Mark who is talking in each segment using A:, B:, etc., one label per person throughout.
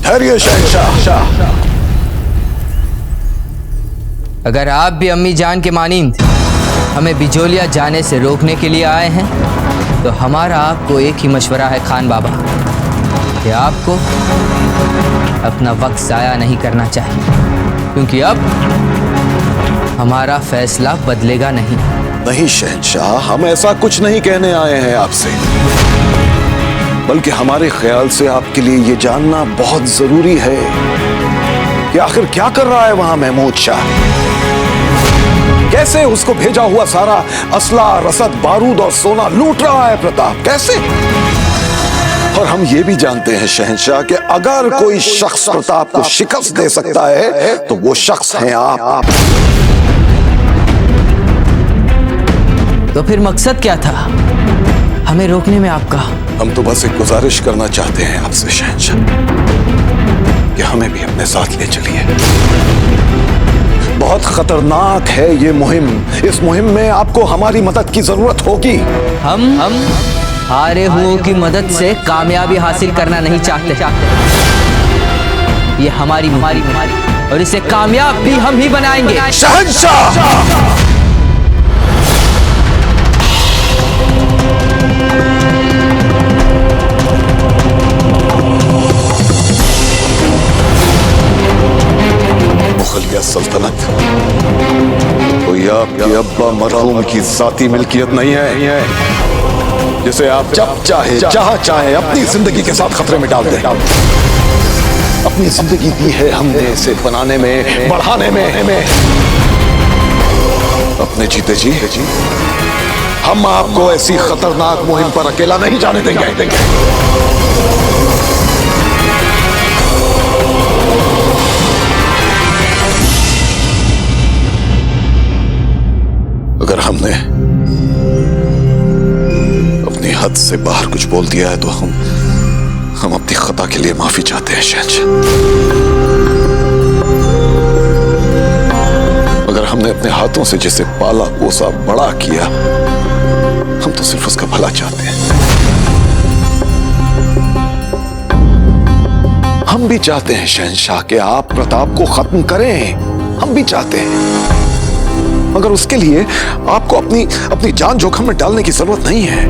A: ठहरिए शहंशाह।
B: अगर आप भी अम्मी जान के मानिंद हमें बिजोलिया जाने से रोकने के लिए आए हैं तो हमारा आपको एक ही मशवरा है खान बाबा कि आपको अपना वक्त ज़ाया नहीं करना चाहिए, क्योंकि अब हमारा फैसला बदलेगा नहीं।
A: नहीं शहंशाह, हम ऐसा कुछ नहीं कहने आए हैं आपसे, बल्कि हमारे ख्याल से आपके लिए ये जानना बहुत जरूरी है कि आखिर क्या कर रहा है वहां महमूद शाह। कैसे उसको भेजा हुआ सारा असला, रसद, बारूद और सोना लूट रहा है प्रताप, कैसे? और हम ये भी जानते हैं शहंशाह कि अगर कोई शख्स प्रताप को शिकस्त दे सकता है तो वो शख्स हैं आप।
B: तो फिर मकसद क्या था हमें रोकने में आपका?
A: हम तो बस एक गुजारिश करना चाहते हैं आपसे शहंशाह कि हमें भी अपने साथ ले चलिए। बहुत खतरनाक है ये मुहिम, इस मुहिम में आपको हमारी मदद की जरूरत होगी।
B: हम हारे हुओं की मदद से कामयाबी हासिल करना नहीं चाहते। ये हमारी और इसे कामयाब भी हम ही बनाएंगे।
A: शहंशाह! मुगलिया सल्तनत कोई आपके अब्बा मरहूम की जाती मिल्कियत नहीं है जिसे आप जब चाहे जहां चाहे अपनी जिंदगी के साथ खतरे में डाल दें। अपनी जिंदगी दी है हमने इसे बनाने में, बढ़ाने में। अपने जीते जी हम आपको ऐसी खतरनाक मुहिम पर अकेला नहीं जाने देंगे। अगर हमने अपनी हद से बाहर कुछ बोल दिया है तो हम अपनी खता के लिए माफी चाहते हैं शहंशाह। अगर हमने अपने हाथों से जिसे पाला पोसा बड़ा किया, हम तो सिर्फ उसका भला चाहते हैं। हम भी चाहते हैं शहंशाह कि आप प्रताप को खत्म करें, हम भी चाहते हैं, मगर उसके लिए आपको अपनी जान जोखिम में डालने की जरूरत नहीं है।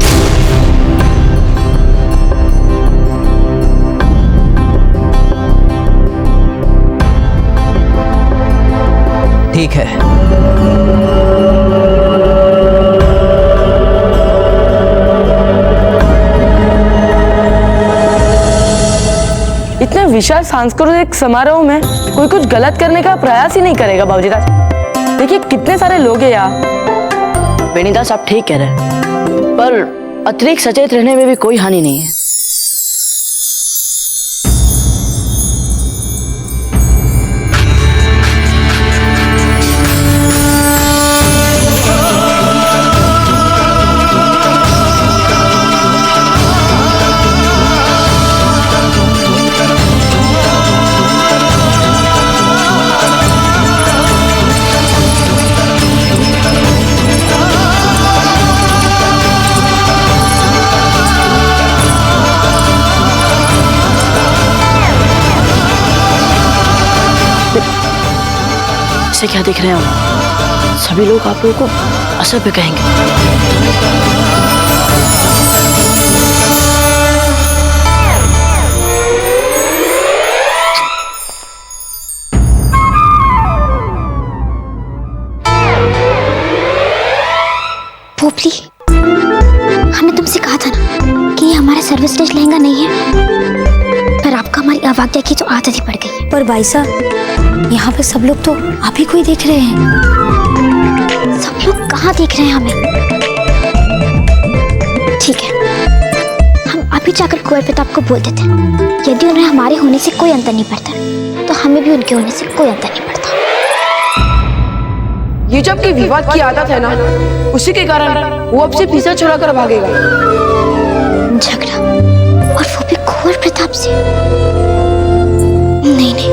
B: ठीक है,
C: इतने विशाल सांस्कृतिक समारोह में कोई कुछ गलत करने का प्रयास ही नहीं करेगा बाबूजी दास। देखिए कितने सारे लोग हैं यहाँ।
D: बेनीदास आप ठीक कह रहे हैं, पर अतिरिक्त सचेत रहने में भी कोई हानि नहीं है। इसे क्या देख रहे हैं हम? सभी लोग आप लोगों को असर पे कहेंगे।
E: पोपली, हमने तुमसे कहा था ना कि ये हमारा सर्विस स्टेज लहंगा नहीं है, पर आपका हमारी अवज्ञा की तो आदत ही पड़ गई है। पर भाई साहब, यहाँ पे सब लोग तो आप ही को ही देख रहे हैं। सब लोग कहाँ देख रहे हैं हमें? ठीक है, हम अभी जाकर कुंवर प्रताप को बोल देते हैं। यदि उन्हें हमारे होने से कोई अंतर नहीं पड़ता तो हमें भी उनके होने से कोई अंतर नहीं पड़ता।
C: ये जब की विवाद की आदत है ना, उसी के कारण वो अब से पीछा छुड़ा कर भागेगा।
E: झगड़ा, और वो भी कुंवर प्रताप से? नहीं नहीं,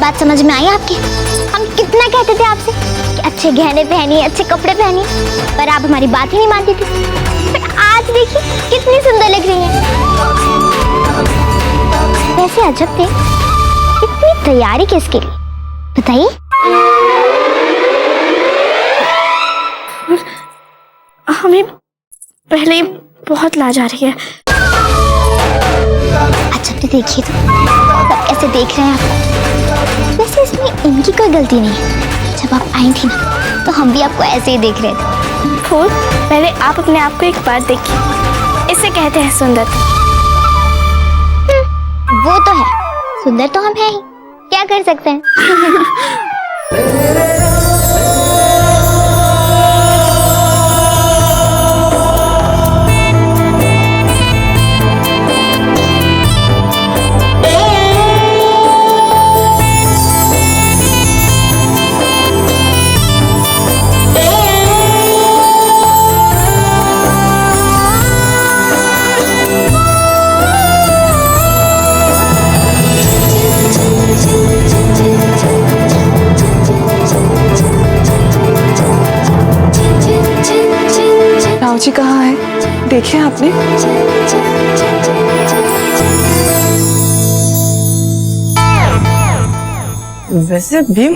E: बात समझ में आई आपके? हम कितना कहते थे आपसे कि अच्छे गहने पहनिए, अच्छे कपड़े पहनिए, पर आप हमारी बात ही नहीं मानती थी। पर आज देखिए कितनी सुंदर लग रही हैं। वैसे अजब थे, इतनी तैयारी किसके लिए बताइए?
F: हमें पहले ही बहुत लाज आ रही है।
E: अच्छा तो देखिए, तो सब कैसे देख रहे हैं आपको। वैसे इसमें इनकी कोई गलती नहीं है। जब आप आई थी ना, तो हम भी आपको ऐसे ही देख रहे थे।
F: फूल, पहले आप अपने आप को एक बार देखिए, इसे कहते हैं सुंदरता।
E: वो तो है, सुंदर तो हम हैं ही, क्या कर सकते हैं।
C: राव जी कहाँ है? देखे आपने? वैसे भीम,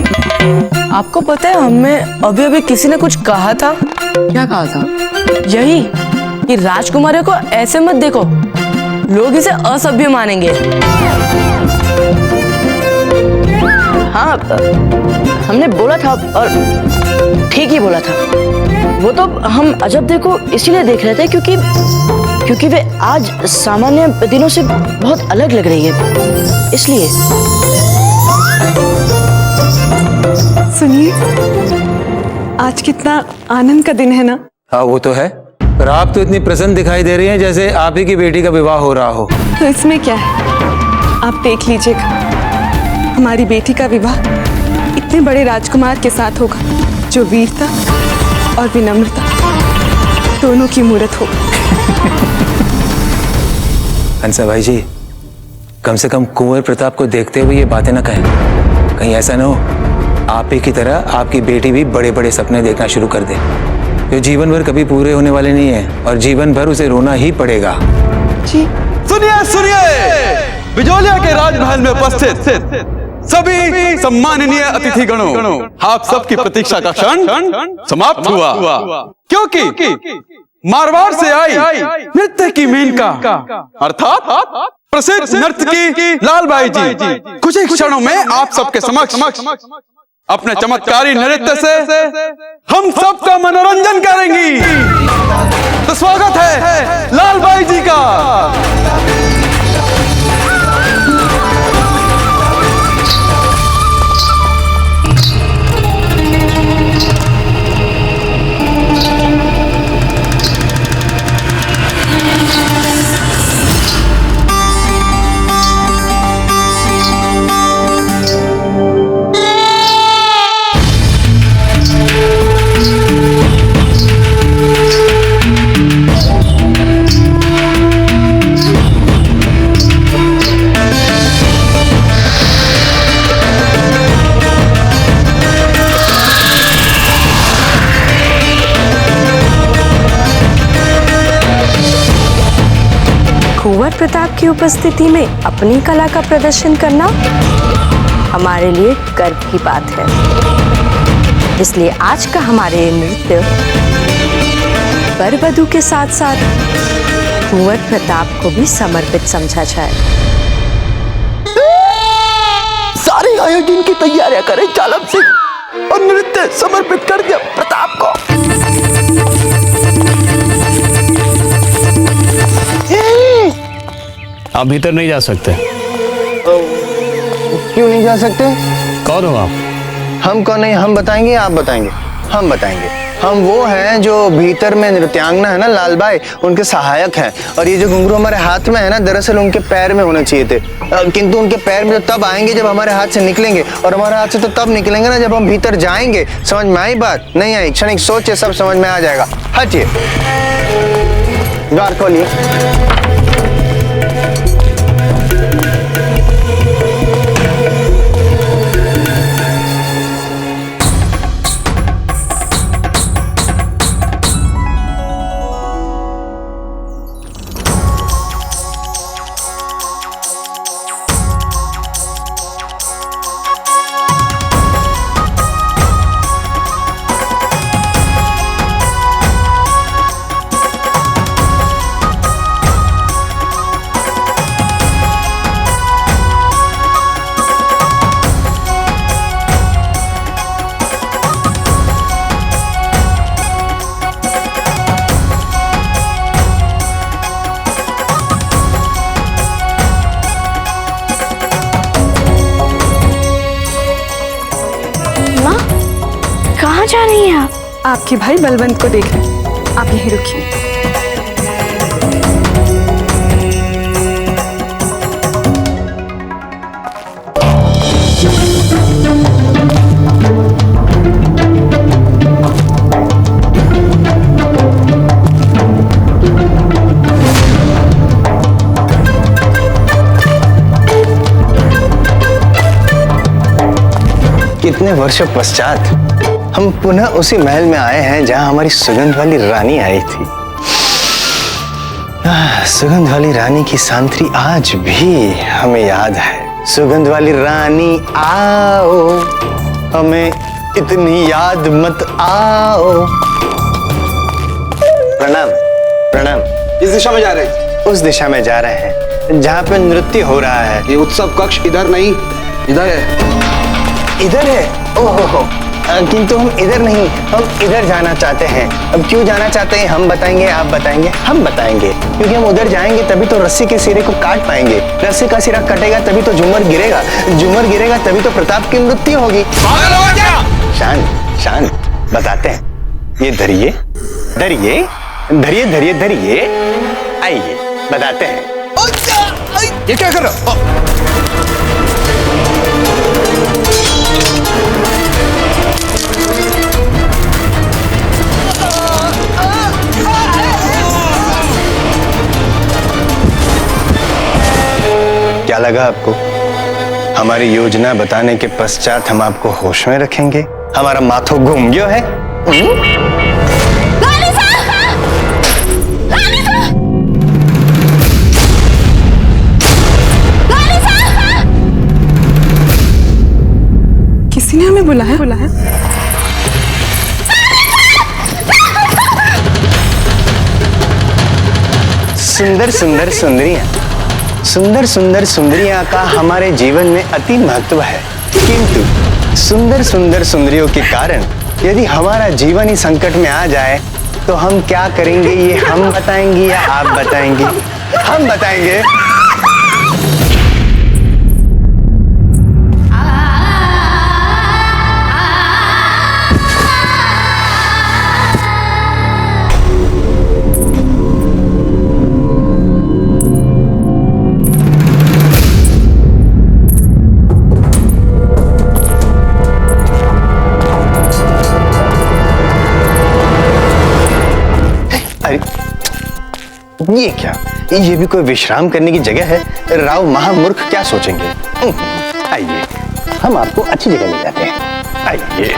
C: आपको पता है हमें अभी अभी किसी ने कुछ कहा था।
D: क्या कहा था?
C: यही कि राजकुमारी को ऐसे मत देखो, लोग इसे असभ्य मानेंगे।
D: हाँ, हमने बोला था और ठीक ही बोला था। वो तो हम अजब को इसीलिए देख रहे थे क्योंकि वे आज सामान्य दिनों से बहुत अलग लग रही है, इसलिए।
G: सुनिए, आज कितना आनंद का दिन है ना?
H: हाँ वो तो है, पर आप तो इतनी प्रसन्न दिखाई दे रही हैं जैसे आप ही की बेटी का विवाह हो रहा हो।
G: तो इसमें क्या है, आप देख लीजिएगा, हमारी बेटी का विवाह इतने बड़े राजकुमार के साथ होगा जो वीरता और विनम्रता दोनों की मूर्त हो।
H: हंसा भाई जी, कम से कम कुंवर प्रताप को देखते हुए ये बातें ना कहें। कहीं ऐसा ना हो आप ही की तरह आपकी बेटी भी बड़े बड़े सपने देखना शुरू कर दे, जो जीवन भर कभी पूरे होने वाले नहीं है और जीवन भर उसे रोना ही पड़ेगा।
G: जी
I: सुनिए सुनिए, बिजोलिया के राजमहल में उपस्थित सभी सम्माननीय अतिथि गणों, आप सबकी प्रतीक्षा का क्षण समाप्त हुआ, क्योंकि मारवाड़ से आई नृत्य की मेनका अर्थात प्रसिद्ध नर्तकी लालबाई जी कुछ ही क्षणों में आप सबके समक्ष अपने चमत्कारी नृत्य से हम सबका मनोरंजन करेंगी। तो स्वागत है लालबाई जी का।
G: कुंवर प्रताप की उपस्थिति में अपनी कला का प्रदर्शन करना हमारे लिए गर्व की बात है। इसलिए आज का हमारे नृत्य वर वधू के साथ साथ कुंवर प्रताप को भी समर्पित समझा जाए।
I: सारे आयोजन की तैयारियां करें चालम सिंह और नृत्य समर्पित कर दिया प्रताप को।
J: आप भीतर नहीं जा सकते।
K: क्यों नहीं जा सकते?
J: कौन हो आप?
K: हम कौन नहीं, हम बताएंगे, आप बताएंगे? हम बताएंगे। हम वो हैं जो भीतर में नृत्यांगना है ना लालबाई, उनके सहायक हैं। और ये जो घुंघरू हमारे हाथ में है ना, दरअसल उनके पैर में होने चाहिए थे, किंतु उनके पैर में तो तब आएंगे जब हमारे हाथ से निकलेंगे, और हमारे हाथ से तो तब निकलेंगे ना जब हम भीतर जाएंगे। समझ में आई बात? नहीं आई? क्षणिक सोचिए, सब समझ में आ जाएगा। हटिए, द्वार खोलिए।
L: आपके भाई बलवंत को देख रहे हैं। आप यहीं रुकिए।
K: कितने वर्षों पश्चात हम पुनः उसी महल में आए हैं जहां हमारी सुगंध वाली रानी आई थी। सुगंध वाली रानी की सांत्री आज भी हमें याद है। सुगंध वाली रानी आओ, हमें इतनी याद मत आओ। प्रणाम प्रणाम।
M: किस दिशा में जा रहे हैं?
K: उस दिशा में जा रहे हैं जहाँ पे नृत्य हो रहा है।
M: ये उत्सव कक्ष इधर नहीं, इधर है।
K: इधर है? ओहो, किंतु हम इधर नहीं, हम इधर जाना चाहते हैं। अब क्यों जाना चाहते हैं हम बताएंगे, आप बताएंगे, हम बताएंगे। क्योंकि हम उधर जाएंगे तभी तो रस्सी के सिरे को काट पाएंगे। रस्सी का सिरा कटेगा तभी तो झूमर गिरेगा, झूमर गिरेगा तभी तो प्रताप की मृत्यु होगी। शांत शांत, बताते हैं। ये धरिए धरिए धरिए धरिए धरिए, आइए बताते हैं।
M: ये क्या कर रहा हो?
K: क्या लगा आपको? हमारी योजना बताने के पश्चात हम आपको होश में रखेंगे? हमारा माथो घूम गयो है?
L: किसी ने हमें बुलाया?
K: सुंदर सुंदर सुंदरियां, सुंदर सुंदर सुंदरियां का हमारे जीवन में अति महत्व है। किंतु सुंदर सुंदर सुंदरियों के कारण यदि हमारा जीवन ही संकट में आ जाए तो हम क्या करेंगे, ये हम बताएंगे या आप बताएंगे? हम बताएंगे। ये क्या, ये भी कोई विश्राम करने की जगह है? राव महामूर्ख क्या सोचेंगे? आइए, हम आपको अच्छी जगह ले जाते हैं। आइए।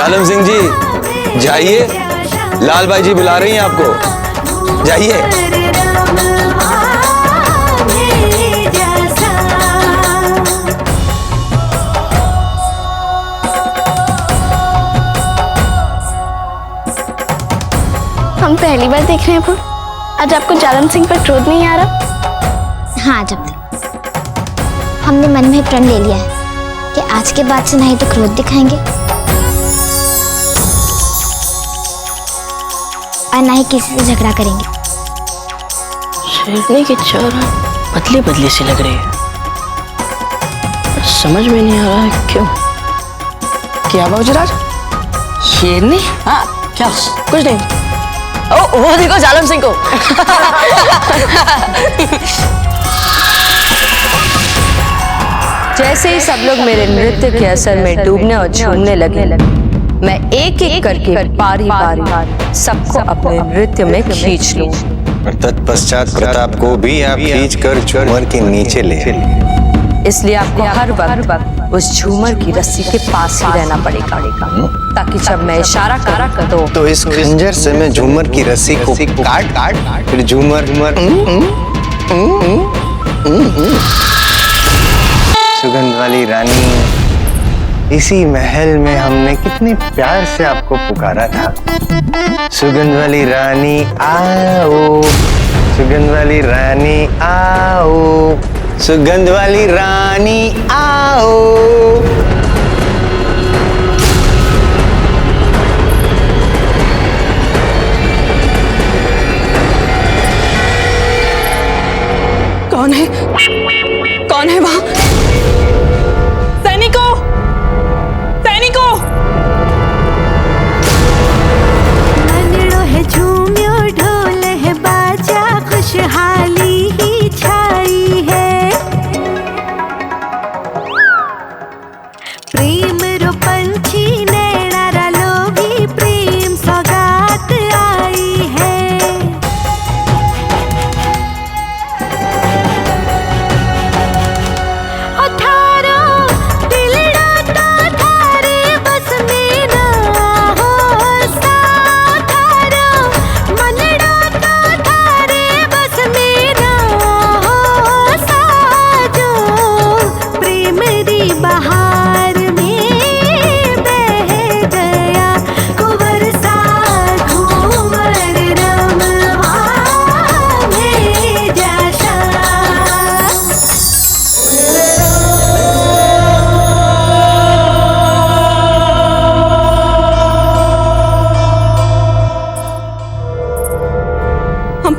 H: आलम सिंह जी जाइए, लाल भाई जी बुला रही हैं आपको, जाइए।
F: हम पहली बार देख रहे हैं। आज आपको जालम सिंह पर क्रोध नहीं आ रहा?
E: हाँ, जब हमने मन में प्रण ले लिया है कि आज के बाद से नहीं तो क्रोध दिखाएंगे और ना ही किसी से झगड़ा करेंगे।
D: शेरनी की चाल बदली बदली सी लग रही है, समझ में नहीं आ रहा है क्यों। क्या बाबूजीराज? शेरनी? हाँ, क्या? कुछ नहीं। ओ, वो देखो जालम सिंह को।
G: जैसे ही सब लोग मेरे नृत्य के असर में डूबने और झूमने लगे, मैं एक एक करके बारी बारी सबको अपने नृत्य में खींच लूं।
K: और तत्पश्चात प्रताप को भी आप खींच कर झूमर के नीचे ले
G: इसलिए आपको हर वक्त उस झूमर की रस्सी के पास ही रहना पड़ेगा ताकि जब मैं इशारा करूं
K: तो इस खंजर से मैं झूमर की रस्सी को काट फिर झूमर सुगंध वाली रानी, इसी महल में हमने कितने प्यार से आपको पुकारा था। सुगंध वाली रानी आओ, सुगंध वाली रानी आओ, सुगंध वाली रानी आओ।
L: कौन है? कौन है वहां? सैनिकों! सैनिकों!
N: मनड़ो है झूम्यो ढोल है बाजा खुशहाली ही छाई है। प्रेम रो पंछी नैना लोभी प्रेम सौगात आई है।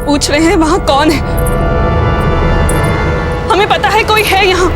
L: पूछ रहे हैं वहां कौन है? हमें पता है कोई है यहाँ।